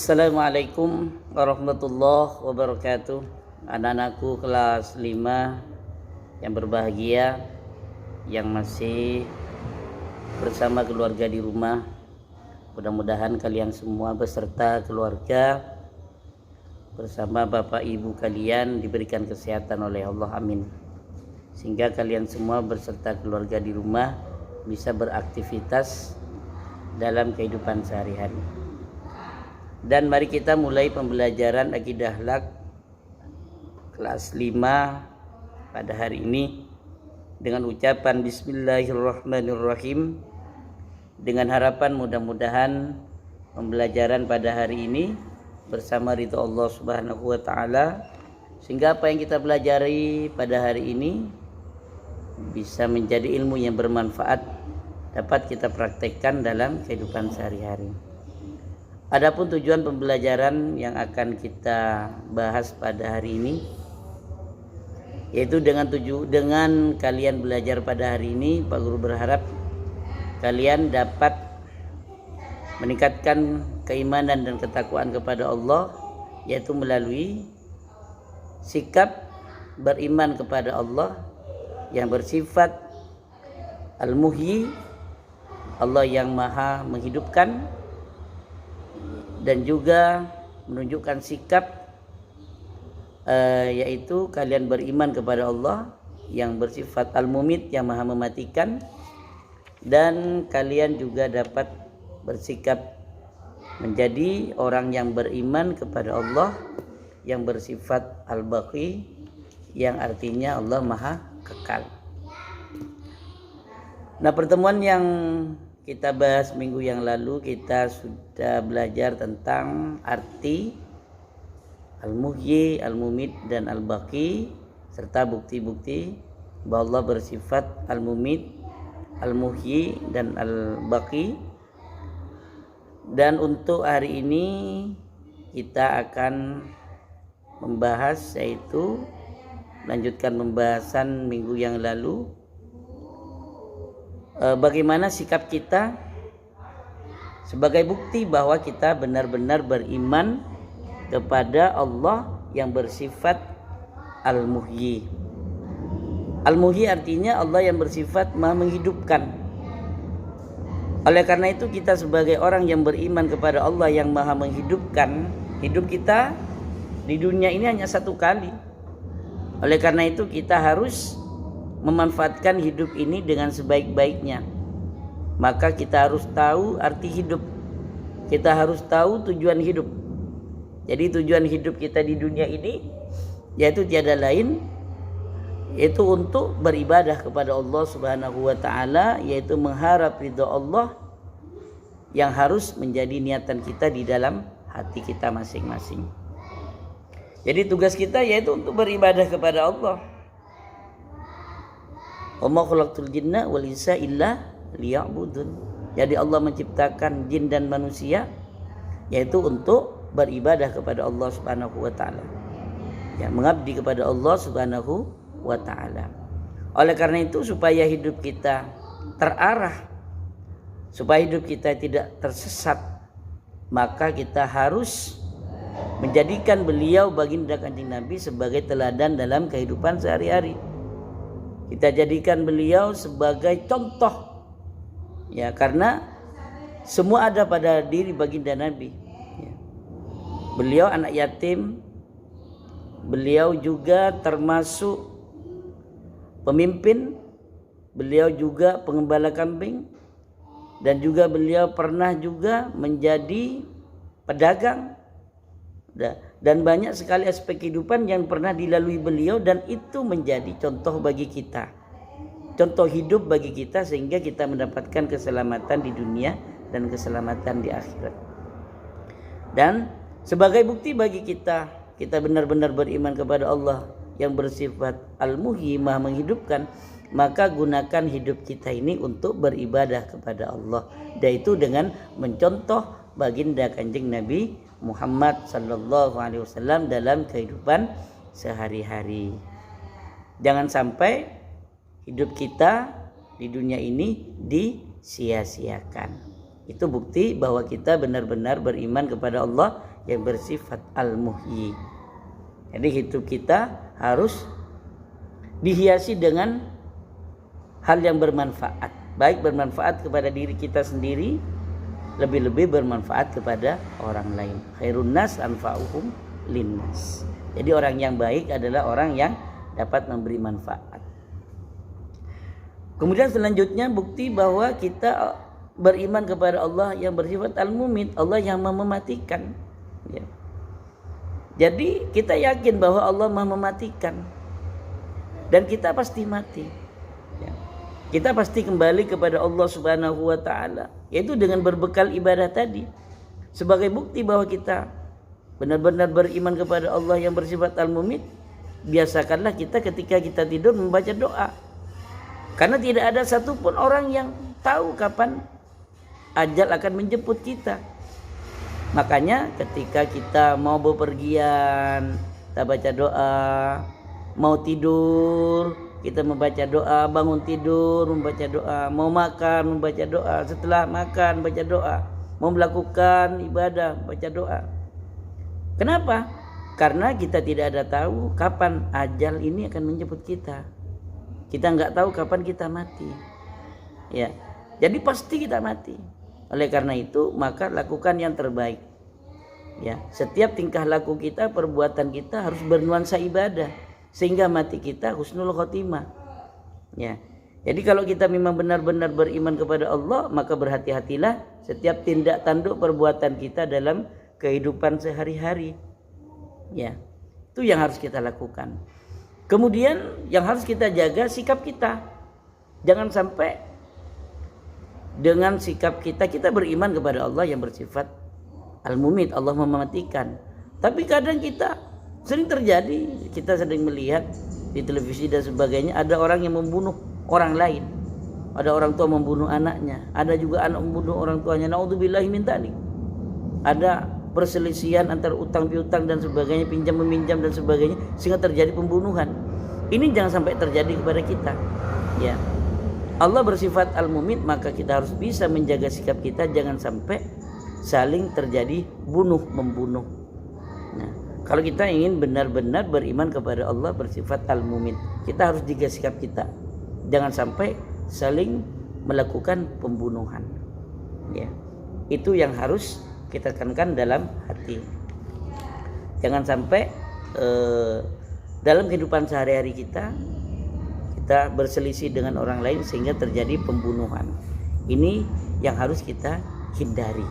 Assalamualaikum warahmatullahi wabarakatuh. Anak-anakku kelas 5 yang berbahagia, yang masih bersama keluarga di rumah. Mudah-mudahan kalian semua beserta keluarga bersama bapak ibu kalian diberikan kesehatan oleh Allah, amin. Sehingga kalian semua beserta keluarga di rumah bisa beraktivitas dalam kehidupan sehari-hari. Dan mari kita mulai pembelajaran akidah akhlak kelas 5 pada hari ini dengan ucapan Bismillahirrahmanirrahim, dengan harapan mudah-mudahan pembelajaran pada hari ini bersama ridha Allah Subhanahu wa taala, sehingga apa yang kita pelajari pada hari ini bisa menjadi ilmu yang bermanfaat, dapat kita praktekkan dalam kehidupan sehari-hari. Adapun tujuan pembelajaran yang akan kita bahas pada hari ini, yaitu dengan kalian belajar pada hari ini, Pak Guru berharap kalian dapat meningkatkan keimanan dan ketakwaan kepada Allah, yaitu melalui sikap beriman kepada Allah yang bersifat Al-Muhyi, Allah yang maha menghidupkan, dan juga menunjukkan sikap yaitu kalian beriman kepada Allah yang bersifat Al-Mumit, yang maha mematikan, dan kalian juga dapat bersikap menjadi orang yang beriman kepada Allah yang bersifat Al-Baqi, yang artinya Allah maha kekal. Nah, pertemuan yang kita bahas minggu yang lalu, kita sudah belajar tentang arti Al-Muhyi, Al-Mumit, dan Al-Baqi, serta bukti-bukti bahwa Allah bersifat Al-Mumit, Al-Muhyi, dan Al-Baqi. Dan untuk hari ini kita akan membahas, yaitu melanjutkan pembahasan minggu yang lalu, bagaimana sikap kita sebagai bukti bahwa kita benar-benar beriman kepada Allah yang bersifat Al-Muhyi. Al-Muhyi artinya Allah yang bersifat maha menghidupkan. Oleh karena itu kita sebagai orang yang beriman kepada Allah yang maha menghidupkan, hidup kita di dunia ini hanya satu kali. Oleh karena itu kita harus memanfaatkan hidup ini dengan sebaik-baiknya. Maka kita harus tahu arti hidup. Kita harus tahu tujuan hidup. Jadi tujuan hidup kita di dunia ini yaitu tiada lain, yaitu untuk beribadah kepada Allah Subhanahu wa taala, yaitu mengharap ridha Allah yang harus menjadi niatan kita di dalam hati kita masing-masing. Jadi tugas kita yaitu untuk beribadah kepada Allah. Wa ma khalaqtul jinna wal insa illa liya'budun. Jadi Allah menciptakan jin dan manusia yaitu untuk beribadah kepada Allah Subhanahu wa taala. Ya, mengabdi kepada Allah Subhanahu wa taala. Oleh karena itu, supaya hidup kita terarah, supaya hidup kita tidak tersesat, maka kita harus menjadikan beliau baginda Kanjeng Nabi sebagai teladan dalam kehidupan sehari-hari. Kita jadikan beliau sebagai contoh, ya, karena semua ada pada diri baginda Nabi. Ya. Beliau anak yatim, beliau juga termasuk pemimpin, beliau juga pengembala kambing, dan juga beliau pernah juga menjadi pedagang. Dan banyak sekali aspek kehidupan yang pernah dilalui beliau, dan itu menjadi contoh bagi kita, contoh hidup bagi kita, sehingga kita mendapatkan keselamatan di dunia dan keselamatan di akhirat. Dan sebagai bukti bagi kita benar-benar beriman kepada Allah yang bersifat Al-Muhyi, maha menghidupkan, maka gunakan hidup kita ini untuk beribadah kepada Allah, yaitu dengan mencontoh baginda Kanjeng Nabi Muhammad sallallahu alaihi wasallam dalam kehidupan sehari-hari. Jangan sampai hidup kita di dunia ini disia-siakan. Itu bukti bahwa kita benar-benar beriman kepada Allah yang bersifat Al-Muhyi. Jadi hidup kita harus dihiasi dengan hal yang bermanfaat, baik bermanfaat kepada diri kita sendiri, lebih-lebih bermanfaat kepada orang lain. Khairun nas anfa'uhum linnas. Jadi orang yang baik adalah orang yang dapat memberi manfaat. Kemudian selanjutnya bukti bahwa kita beriman kepada Allah yang bersifat Al-Mumit, Allah yang mematikan. Ya. Jadi kita yakin bahwa Allah mematikan dan kita pasti mati. Ya. Kita pasti kembali kepada Allah Subhanahu wa taala, yaitu dengan berbekal ibadah tadi. Sebagai bukti bahwa kita benar-benar beriman kepada Allah yang bersifat Al-Mumit, biasakanlah kita ketika kita tidur membaca doa. Karena tidak ada satupun orang yang tahu kapan ajal akan menjemput kita. Makanya ketika kita mau bepergian, kita baca doa. Mau tidur, kita membaca doa. Bangun tidur, membaca doa. Mau makan, membaca doa. Setelah makan, baca doa. Mau melakukan ibadah, baca doa. Kenapa? Karena kita tidak ada tahu kapan ajal ini akan menjemput kita. Kita nggak tahu kapan kita mati. Ya, jadi pasti kita mati. Oleh karena itu, maka lakukan yang terbaik. Ya, setiap tingkah laku kita, perbuatan kita harus bernuansa ibadah sehingga mati kita husnul khotimah. Ya. Jadi kalau kita memang benar-benar beriman kepada Allah, maka berhati-hatilah setiap tindak tanduk perbuatan kita dalam kehidupan sehari-hari. Ya. Itu yang harus kita lakukan. Kemudian yang harus kita jaga sikap kita. Jangan sampai dengan sikap kita beriman kepada Allah yang bersifat Al-Mumit, Allah mematikan. Tapi kadang kita sering terjadi, kita sering melihat di televisi dan sebagainya, ada orang yang membunuh orang lain. Ada orang tua membunuh anaknya, ada juga anak membunuh orang tuanya. Naudzubillahi min dzalik. Ada perselisihan antar utang piutang dan sebagainya, pinjam meminjam dan sebagainya, sehingga terjadi pembunuhan. Ini jangan sampai terjadi kepada kita. Ya. Allah bersifat Al-Mumit, maka kita harus bisa menjaga sikap kita, jangan sampai saling terjadi bunuh membunuh. Nah, kalau kita ingin benar-benar beriman kepada Allah bersifat Al-Mumit, kita harus jaga sikap kita. Jangan sampai saling melakukan pembunuhan. Ya. Itu yang harus kita tekankan dalam hati. Jangan sampai dalam kehidupan sehari-hari kita berselisih dengan orang lain sehingga terjadi pembunuhan. Ini yang harus kita hindari.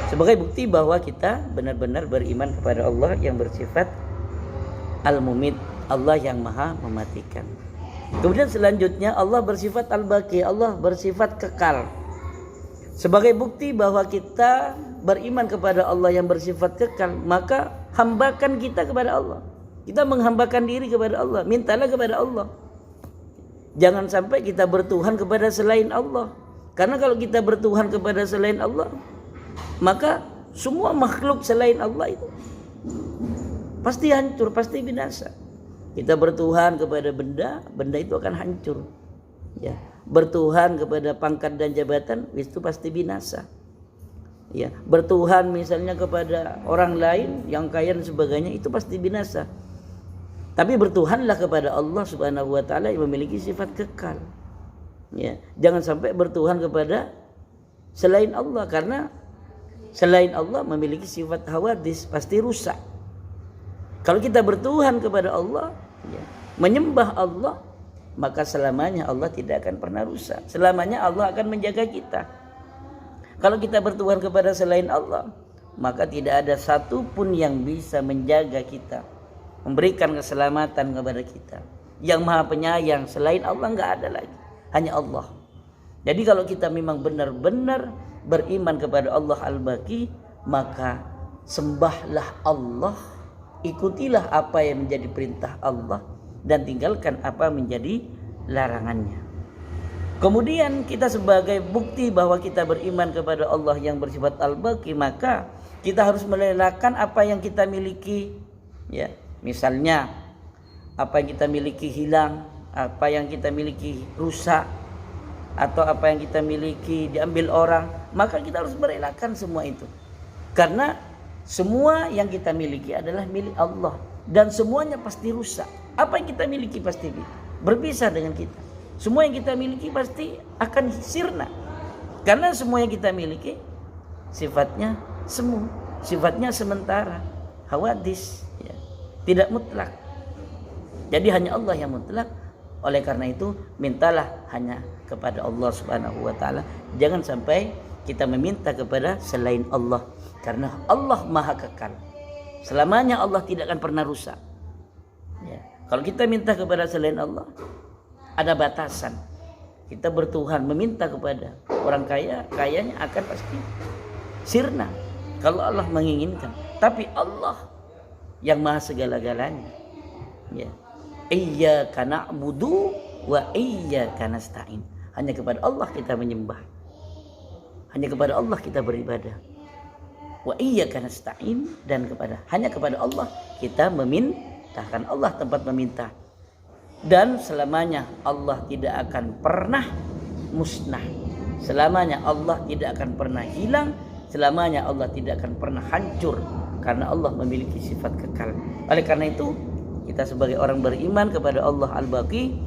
Sebagai bukti bahwa kita benar-benar beriman kepada Allah yang bersifat Al-Mumit, Allah yang maha mematikan. Kemudian selanjutnya Allah bersifat Al-Baqi, Allah bersifat kekal. Sebagai bukti bahwa kita beriman kepada Allah yang bersifat kekal, maka hambakan kita kepada Allah. Kita menghambakan diri kepada Allah, mintalah kepada Allah. Jangan sampai kita bertuhan kepada selain Allah. Karena kalau kita bertuhan kepada selain Allah, maka semua makhluk selain Allah itu pasti hancur, pasti binasa. Kita bertuhan kepada benda, benda itu akan hancur. Ya. Bertuhan kepada pangkat dan jabatan, itu pasti binasa. Ya, bertuhan misalnya kepada orang lain yang kaya dan sebagainya, itu pasti binasa. Tapi bertuhanlah kepada Allah Subhanahu wa taala yang memiliki sifat kekal. Ya, jangan sampai bertuhan kepada selain Allah, karena selain Allah memiliki sifat hawadis, pasti rusak. Kalau kita bertuhan kepada Allah, ya, menyembah Allah, maka selamanya Allah tidak akan pernah rusak. Selamanya Allah akan menjaga kita. Kalau kita bertuhan kepada selain Allah, maka tidak ada satupun yang bisa menjaga kita, memberikan keselamatan kepada kita. Yang maha penyayang selain Allah enggak ada lagi, hanya Allah. Jadi kalau kita memang benar-benar beriman kepada Allah Al-Baqi, maka sembahlah Allah, ikutilah apa yang menjadi perintah Allah, dan tinggalkan apa menjadi larangannya. Kemudian kita sebagai bukti bahwa kita beriman kepada Allah yang bersifat Al-Baqi, maka kita harus merelakan apa yang kita miliki. Ya, misalnya apa yang kita miliki hilang, apa yang kita miliki rusak, atau apa yang kita miliki diambil orang, maka kita harus merelakan semua itu. Karena Semua yang kita miliki adalah milik Allah dan semuanya pasti rusak. Apa yang kita miliki pasti berpisah dengan kita. Semua yang kita miliki pasti akan sirna. Karena semua yang kita miliki sifatnya semu, sifatnya sementara, hawadis, ya. Tidak mutlak. Jadi hanya Allah yang mutlak. Oleh karena itu mintalah hanya kepada Allah Subhanahu wa taala. Jangan sampai kita meminta kepada selain Allah, karena Allah Maha Kekal. Selamanya Allah tidak akan pernah rusak. Ya. Kalau kita minta kepada selain Allah, ada batasan. Kita bertuhan meminta kepada orang kaya, kayanya akan pasti sirna kalau Allah menginginkan. Tapi Allah yang Maha segala-galanya. Ya. Iyyaka na'budu wa iyyaka nasta'in. Hanya kepada Allah kita menyembah. Hanya kepada Allah kita beribadah. Wa iyyaka nasta'in, dan hanya kepada Allah kita memintakan. Allah tempat meminta. Dan selamanya Allah tidak akan pernah musnah. Selamanya Allah tidak akan pernah hilang. Selamanya Allah tidak akan pernah hancur, karena Allah memiliki sifat kekal. Oleh karena itu kita sebagai orang beriman kepada Allah Al-Baqi,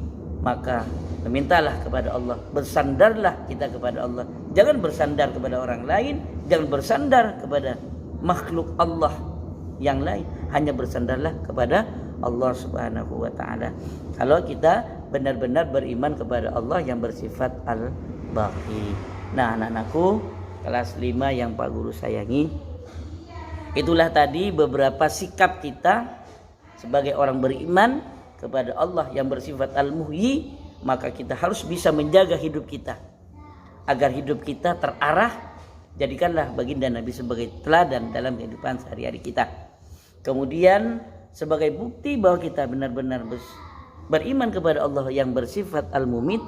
maka memintalah kepada Allah, bersandarlah kita kepada Allah. Jangan bersandar kepada orang lain, jangan bersandar kepada makhluk Allah yang lain, hanya bersandarlah kepada Allah Subhanahu wa taala. Kalau kita benar-benar beriman kepada Allah yang bersifat Al-Baqi. Nah, anak-anakku kelas 5 yang Pak Guru sayangi, itulah tadi beberapa sikap kita sebagai orang beriman kepada Allah yang bersifat Al-Muhyi. Maka kita harus bisa menjaga hidup kita agar hidup kita terarah. Jadikanlah baginda Nabi sebagai teladan dalam kehidupan sehari-hari kita. Kemudian sebagai bukti bahwa kita benar-benar beriman kepada Allah yang bersifat Al-Mumit,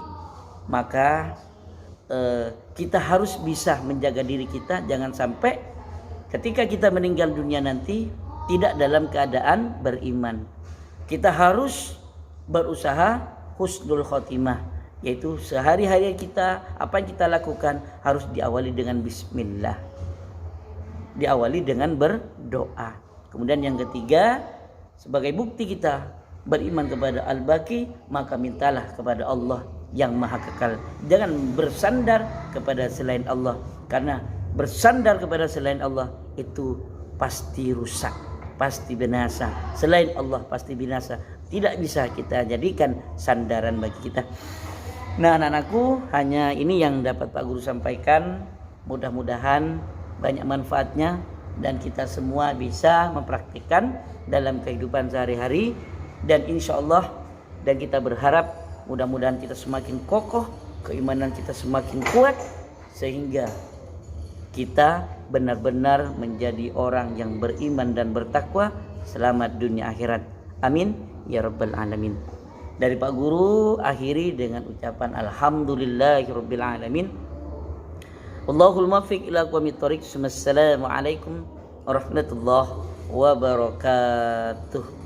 maka kita harus bisa menjaga diri kita. Jangan sampai ketika kita meninggal dunia nanti tidak dalam keadaan beriman. Kita harus berusaha husnul khotimah, yaitu sehari-hari kita, apa yang kita lakukan harus diawali dengan bismillah, diawali dengan berdoa. Kemudian yang ketiga, sebagai bukti kita beriman kepada Al-Baqi, maka mintalah kepada Allah yang Maha Kekal. Jangan bersandar kepada selain Allah, karena bersandar kepada selain Allah itu pasti rusak, pasti binasa. Selain Allah pasti binasa. Tidak bisa kita jadikan sandaran bagi kita. Nah, anak-anakku, hanya ini yang dapat Pak Guru sampaikan. Mudah-mudahan banyak manfaatnya dan kita semua bisa mempraktikkan dalam kehidupan sehari-hari. Dan insya Allah, dan kita berharap mudah-mudahan kita semakin kokoh, keimanan kita semakin kuat, sehingga kita benar-benar menjadi orang yang beriman dan bertakwa. Selamat dunia akhirat. Amin ya rabbal alamin. Dari Pak Guru akhiri dengan ucapan alhamdulillahirabbil alamin. Wallahul muwaffiq ila aqwamit thoriq. Assalamualaikum warahmatullahi wabarakatuh.